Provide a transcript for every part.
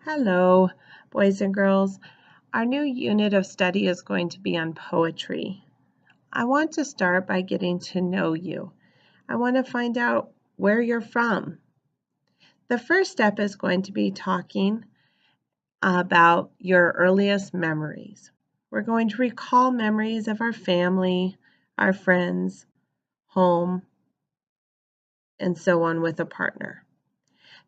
Hello, boys and girls. Our new unit of study is going to be on poetry. I want to start by getting to know you. I want to find out where you're from. The first step is going to be talking about your earliest memories. We're going to recall memories of our family, our friends, home, and so on with a partner.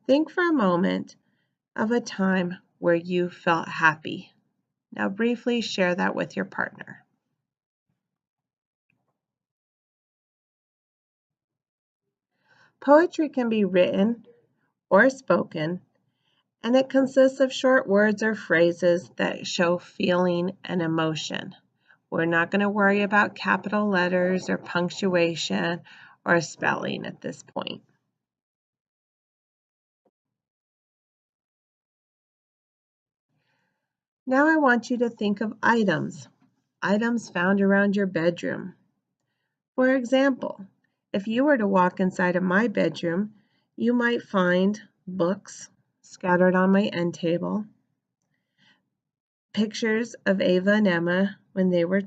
Think for a moment of a time where you felt happy. Now briefly share that with your partner. Poetry can be written or spoken, and it consists of short words or phrases that show feeling and emotion. We're not going to worry about capital letters or punctuation or spelling at this point. Now I want you to think of items found around your bedroom. For example, if you were to walk inside of my bedroom, you might find books scattered on my end table, pictures of Ava and Emma when they were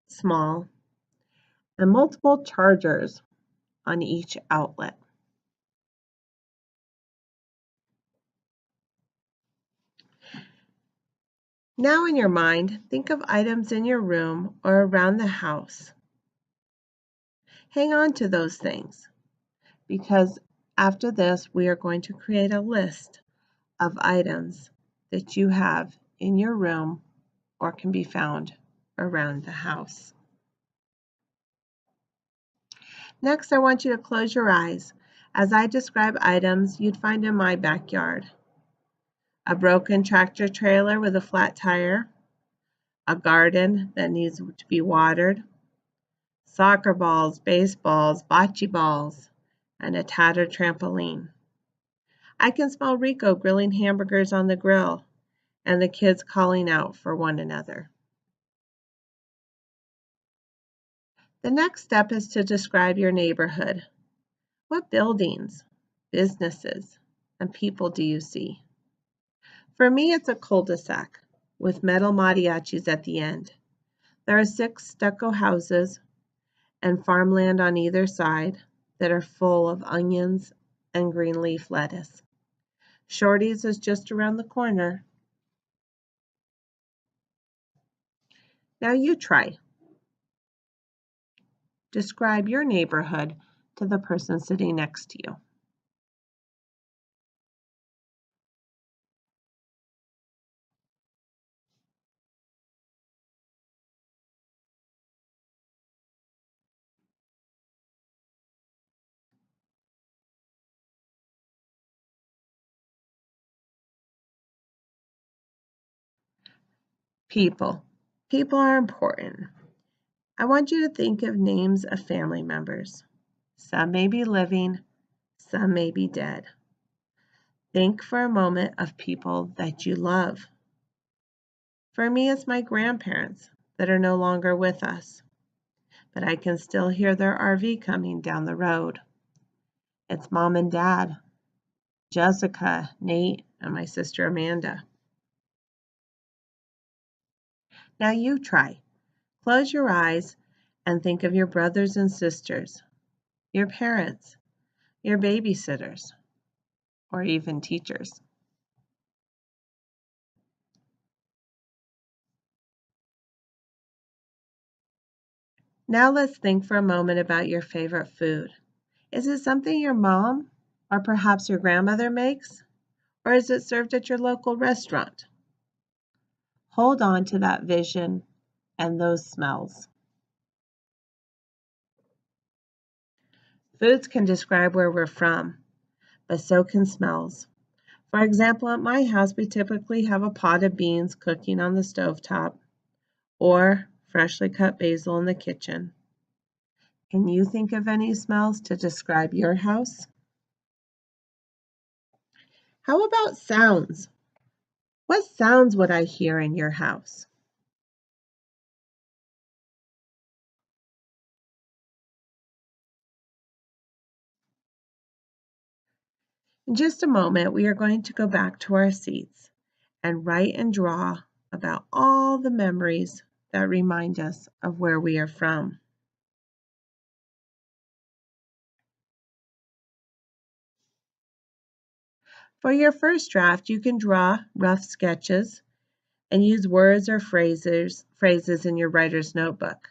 small, and multiple chargers on each outlet. Now in your mind, think of items in your room or around the house. Hang on to those things because after this, we are going to create a list of items that you have in your room or can be found around the house. Next, I want you to close your eyes as I describe items you'd find in my backyard. A broken tractor trailer with a flat tire, a garden that needs to be watered, soccer balls, baseballs, bocce balls, and a tattered trampoline. I can smell Rico grilling hamburgers on the grill and the kids calling out for one another. The next step is to describe your neighborhood. What buildings, businesses, and people do you see? For me, it's a cul-de-sac with metal mariachis at the end. There are 6 stucco houses and farmland on either side that are full of onions and green leaf lettuce. Shorty's is just around the corner. Now you try. Describe your neighborhood to the person sitting next to you. People. People are important. I want you to think of names of family members. Some may be living, some may be dead. Think for a moment of people that you love. For me, it's my grandparents that are no longer with us, but I can still hear their RV coming down the road. It's mom and dad, Jessica, Nate, and my sister Amanda. Now you try. Close your eyes and think of your brothers and sisters, your parents, your babysitters, or even teachers. Now let's think for a moment about your favorite food. Is it something your mom or perhaps your grandmother makes? Or is it served at your local restaurant? Hold on to that vision and those smells. Foods can describe where we're from, but so can smells. For example, at my house, we typically have a pot of beans cooking on the stovetop or freshly cut basil in the kitchen. Can you think of any smells to describe your house? How about sounds? What sounds would I hear in your house? In just a moment, we are going to go back to our seats and write and draw about all the memories that remind us of where we are from. For your first draft, you can draw rough sketches and use words or phrases in your writer's notebook.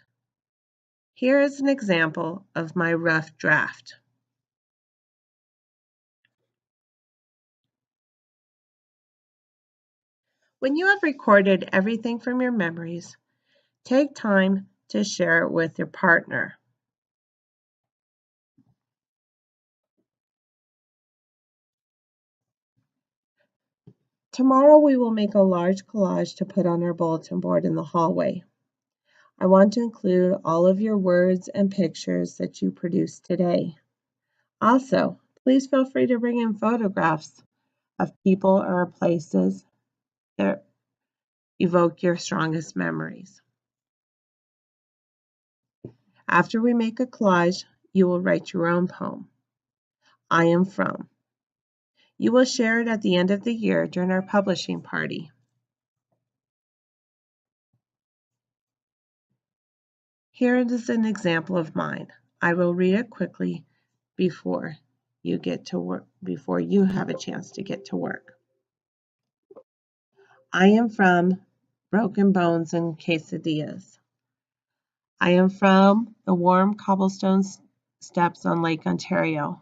Here is an example of my rough draft. When you have recorded everything from your memories, take time to share it with your partner. Tomorrow we will make a large collage to put on our bulletin board in the hallway. I want to include all of your words and pictures that you produced today. Also, please feel free to bring in photographs of people or places that evoke your strongest memories. After we make a collage, you will write your own poem, I Am From. You will share it at the end of the year during our publishing party. Here is an example of mine. I will read it quickly before you have a chance to get to work. I am from broken bones and quesadillas. I am from the warm cobblestone steps on Lake Ontario,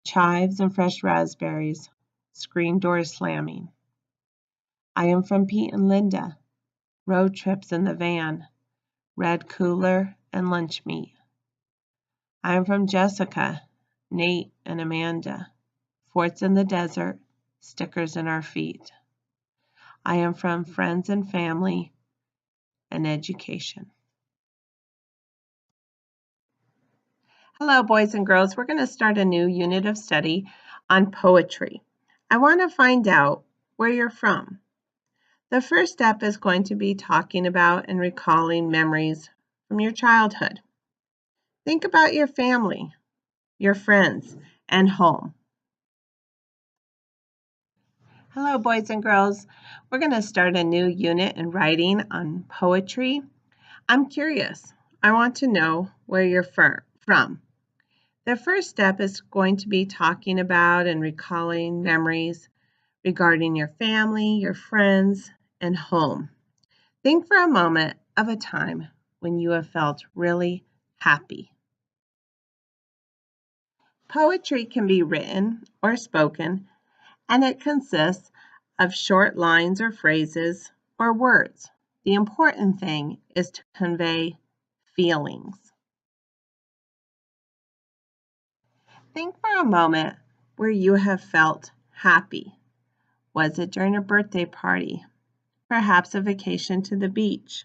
chives and fresh raspberries, screen doors slamming. I am from Pete and Linda, road trips in the van, red cooler and lunch meat. I am from Jessica, Nate, and Amanda, forts in the desert, stickers in our feet. I am from friends and family and education. Hello, boys and girls. We're going to start a new unit of study on poetry. I want to find out where you're from. The first step is going to be talking about and recalling memories from your childhood. Think about your family, your friends, and home. Hello, boys and girls. We're going to start a new unit in writing on poetry. I'm curious. I want to know where you're from. The first step is going to be talking about and recalling memories regarding your family, your friends, and home. Think for a moment of a time when you have felt really happy. Poetry can be written or spoken, and it consists of short lines or phrases or words. The important thing is to convey feelings. Think for a moment where you have felt happy. Was it during a birthday party, perhaps a vacation to the beach,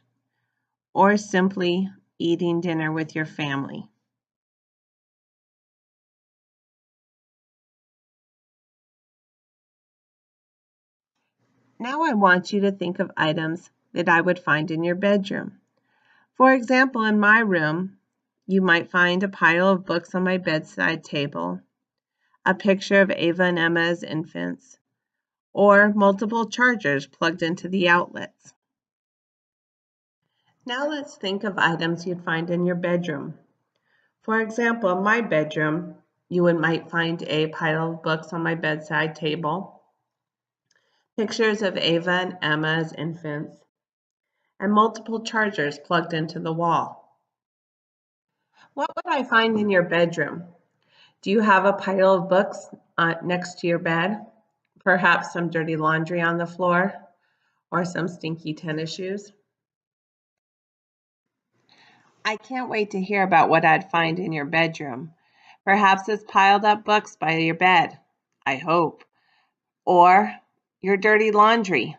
or simply eating dinner with your family? Now I want you to think of items that I would find in your bedroom. For example, in my room, you might find a pile of books on my bedside table, a picture of Ava and Emma as infants, or multiple chargers plugged into the outlets. Now let's think of items you'd find in your bedroom. For example, in my bedroom, might find a pile of books on my bedside table, pictures of Ava and Emma as infants, and multiple chargers plugged into the wall. What would I find in your bedroom? Do you have a pile of books next to your bed? Perhaps some dirty laundry on the floor or some stinky tennis shoes? I can't wait to hear about what I'd find in your bedroom. Perhaps it's piled up books by your bed, I hope, or your dirty laundry.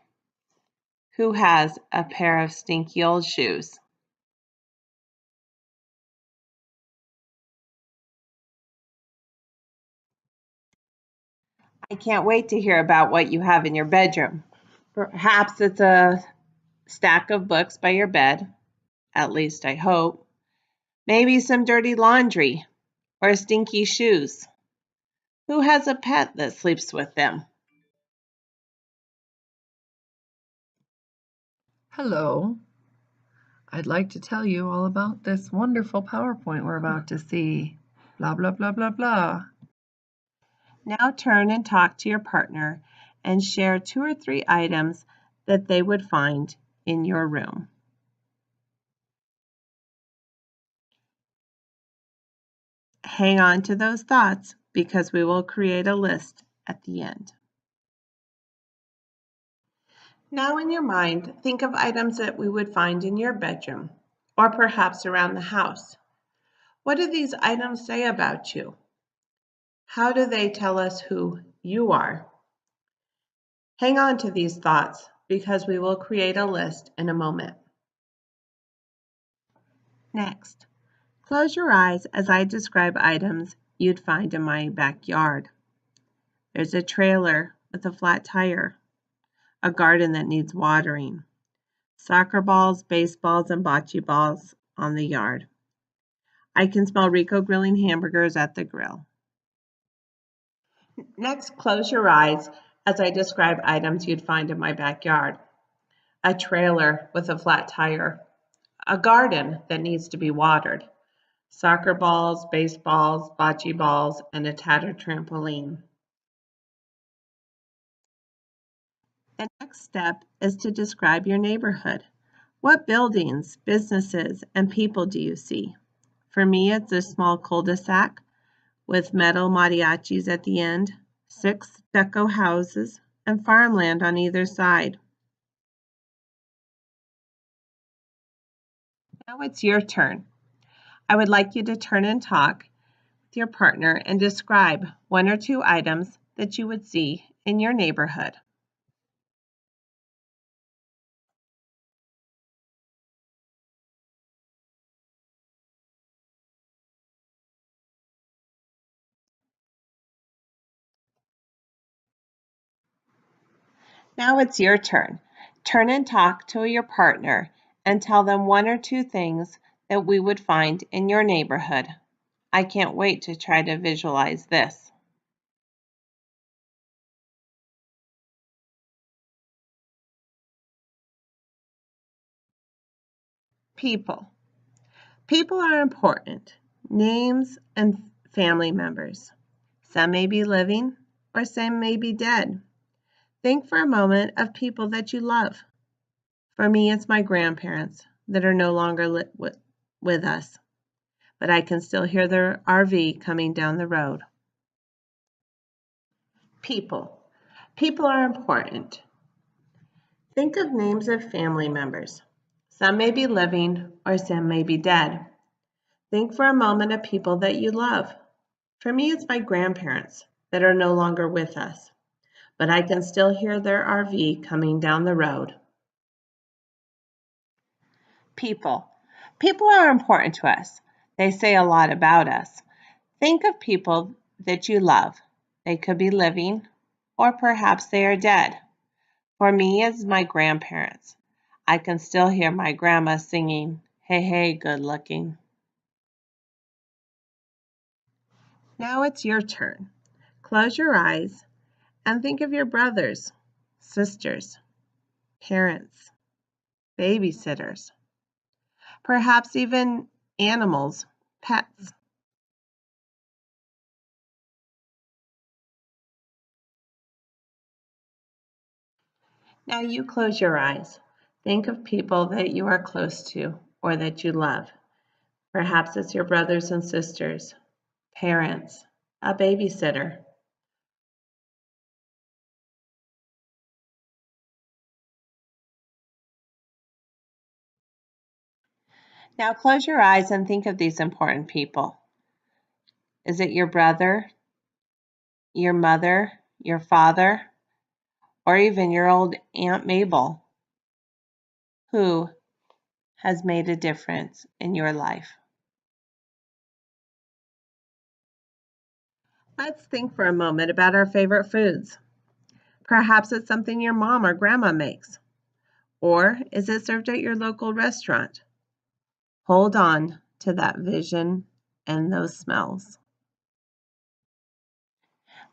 Who has a pair of stinky old shoes? I can't wait to hear about what you have in your bedroom. Perhaps it's a stack of books by your bed, at least I hope. Maybe some dirty laundry or stinky shoes. Who has a pet that sleeps with them? Hello. I'd like to tell you all about this wonderful PowerPoint we're about to see. Blah, blah, blah, blah, blah. Now turn and talk to your partner and share 2 or 3 items that they would find in your room. Hang on to those thoughts because we will create a list at the end. Now in your mind, think of items that we would find in your bedroom or perhaps around the house. What do these items say about you? How do they tell us who you are? Hang on to these thoughts because we will create a list in a moment. Next, close your eyes as I describe items you'd find in my backyard. There's a trailer with a flat tire, a garden that needs watering, soccer balls, baseballs, and bocce balls on the yard. I can smell Rico grilling hamburgers at the grill. Next, close your eyes as I describe items you'd find in my backyard. A trailer with a flat tire, a garden that needs to be watered, soccer balls, baseballs, bocce balls, and a tattered trampoline. The next step is to describe your neighborhood. What buildings, businesses, and people do you see? For me, it's a small cul-de-sac with metal mariachis at the end, 6 stucco houses, and farmland on either side. Now it's your turn. I would like you to turn and talk with your partner and describe 1 or 2 items that you would see in your neighborhood. Now it's your turn. Turn and talk to your partner and tell them 1 or 2 things that we would find in your neighborhood. I can't wait to try to visualize this. People. People are important. Names and family members. Some may be living or some may be dead. Think for a moment of people that you love. For me, it's my grandparents that are no longer with us, but I can still hear their RV coming down the road. People. People are important. Think of names of family members. Some may be living or some may be dead. Think for a moment of people that you love. For me, it's my grandparents that are no longer with us, but I can still hear their RV coming down the road. People. People are important to us. They say a lot about us. Think of people that you love. They could be living or perhaps they are dead. For me, it's my grandparents. I can still hear my grandma singing, "Hey, hey, good looking." Now it's your turn. Close your eyes and think of your brothers, sisters, parents, babysitters, perhaps even animals, pets. Now you close your eyes. Think of people that you are close to or that you love. Perhaps it's your brothers and sisters, parents, a babysitter. Now close your eyes and think of these important people. Is it your brother, your mother, your father, or even your old Aunt Mabel, who has made a difference in your life? Let's think for a moment about our favorite foods. Perhaps it's something your mom or grandma makes, or is it served at your local restaurant? Hold on to that vision and those smells.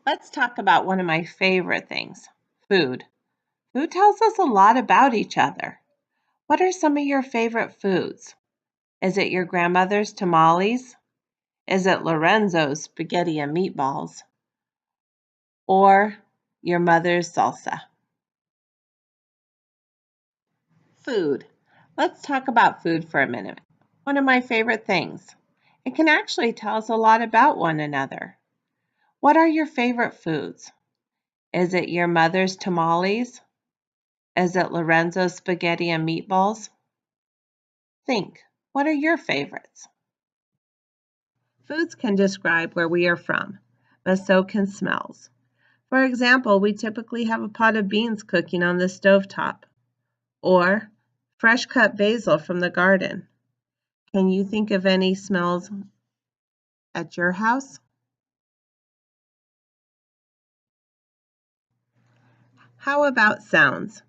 Let's talk about one of my favorite things, food. Food tells us a lot about each other. What are some of your favorite foods? Is it your grandmother's tamales? Is it Lorenzo's spaghetti and meatballs? Or your mother's salsa? Food. Let's talk about food for a minute. One of my favorite things. It can actually tell us a lot about one another. What are your favorite foods? Is it your mother's tamales? Is it Lorenzo's spaghetti and meatballs? Think, what are your favorites? Foods can describe where we are from, but so can smells. For example, we typically have a pot of beans cooking on the stovetop, or fresh cut basil from the garden. Can you think of any smells at your house? How about sounds?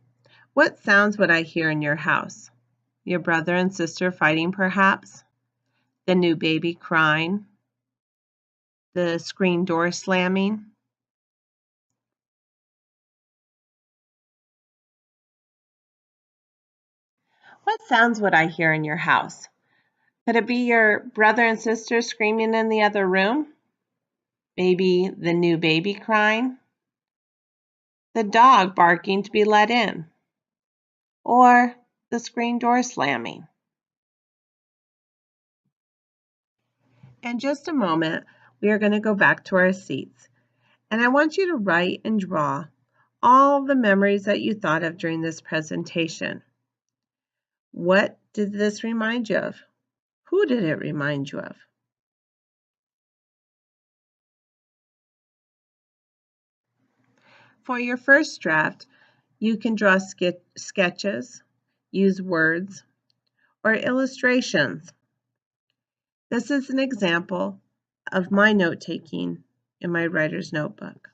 What sounds would I hear in your house? Your brother and sister fighting, perhaps? The new baby crying? The screen door slamming? What sounds would I hear in your house? Could it be your brother and sister screaming in the other room? Maybe the new baby crying? The dog barking to be let in? Or the screen door slamming? In just a moment, we are going to go back to our seats, and I want you to write and draw all the memories that you thought of during this presentation. What did this remind you of? Who did it remind you of? For your first draft, you can draw sketches, use words, or illustrations. This is an example of my note-taking in my writer's notebook.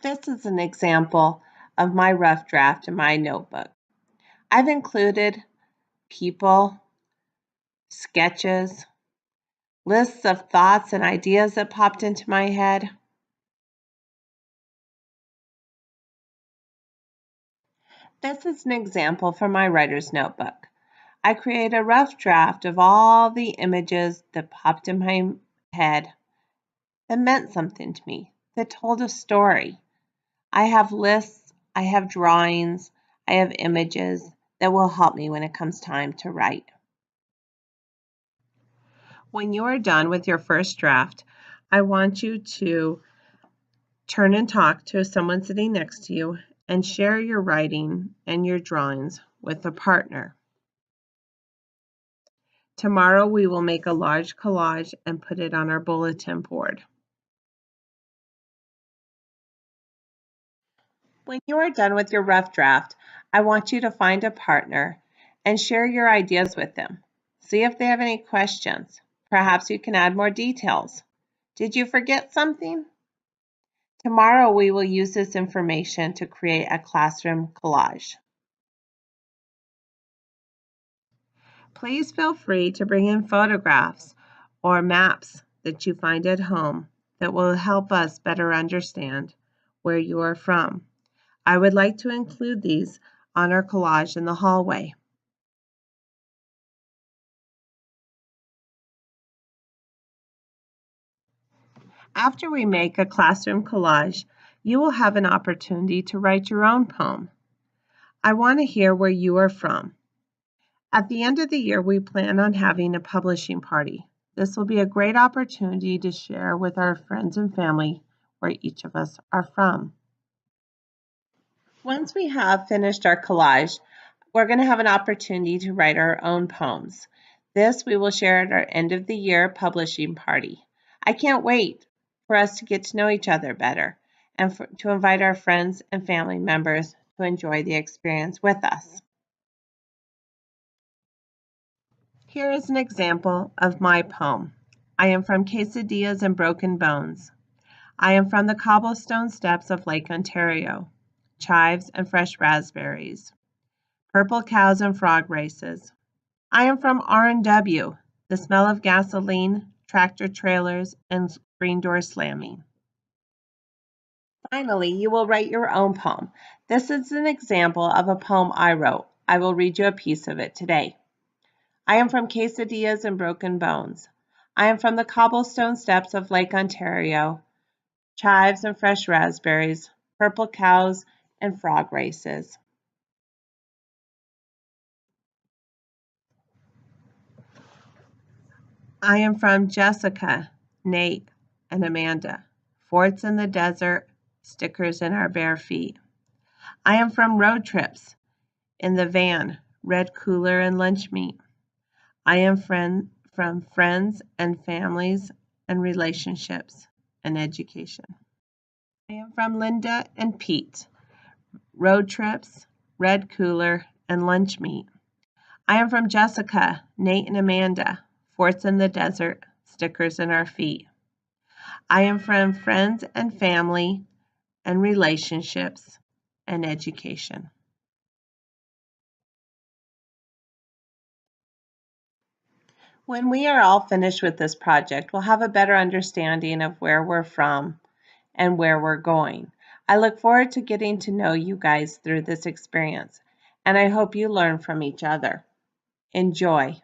This is an example of my rough draft in my notebook. I've included people, sketches, lists of thoughts and ideas that popped into my head. This is an example from my writer's notebook. I created a rough draft of all the images that popped in my head that meant something to me, that told a story. I have lists, I have drawings, I have images that will help me when it comes time to write. When you are done with your first draft, I want you to turn and talk to someone sitting next to you and share your writing and your drawings with a partner. Tomorrow we will make a large collage and put it on our bulletin board. When you are done with your rough draft, I want you to find a partner and share your ideas with them. See if they have any questions. Perhaps you can add more details. Did you forget something? Tomorrow we will use this information to create a classroom collage. Please feel free to bring in photographs or maps that you find at home that will help us better understand where you are from. I would like to include these on our collage in the hallway. After we make a classroom collage, you will have an opportunity to write your own poem. I want to hear where you are from. At the end of the year, we plan on having a publishing party. This will be a great opportunity to share with our friends and family where each of us are from. Once we have finished our collage, we're going to have an opportunity to write our own poems. This we will share at our end of the year publishing party. I can't wait for us to get to know each other better and to invite our friends and family members to enjoy the experience with us. Here is an example of my poem. I am from quesadillas and broken bones. I am from the cobblestone steps of Lake Ontario, chives and fresh raspberries, purple cows and frog races. I am from R&W, the smell of gasoline, tractor trailers, and screen door slamming. Finally, you will write your own poem. This is an example of a poem I wrote. I will read you a piece of it today. I am from quesadillas and broken bones. I am from the cobblestone steps of Lake Ontario, chives and fresh raspberries, purple cows and frog races. I am from Jessica, Nate, and Amanda, forts in the desert, stickers in our bare feet. I am from road trips, in the van, red cooler and lunch meat. I am from friends and families and relationships and education. I am from Linda and Pete, road trips, red cooler, and lunch meat. I am from Jessica, Nate, and Amanda, forts in the desert, stickers in our feet. I am from friends and family and relationships and education. When we are all finished with this project, we'll have a better understanding of where we're from and where we're going. I look forward to getting to know you guys through this experience, and I hope you learn from each other. Enjoy.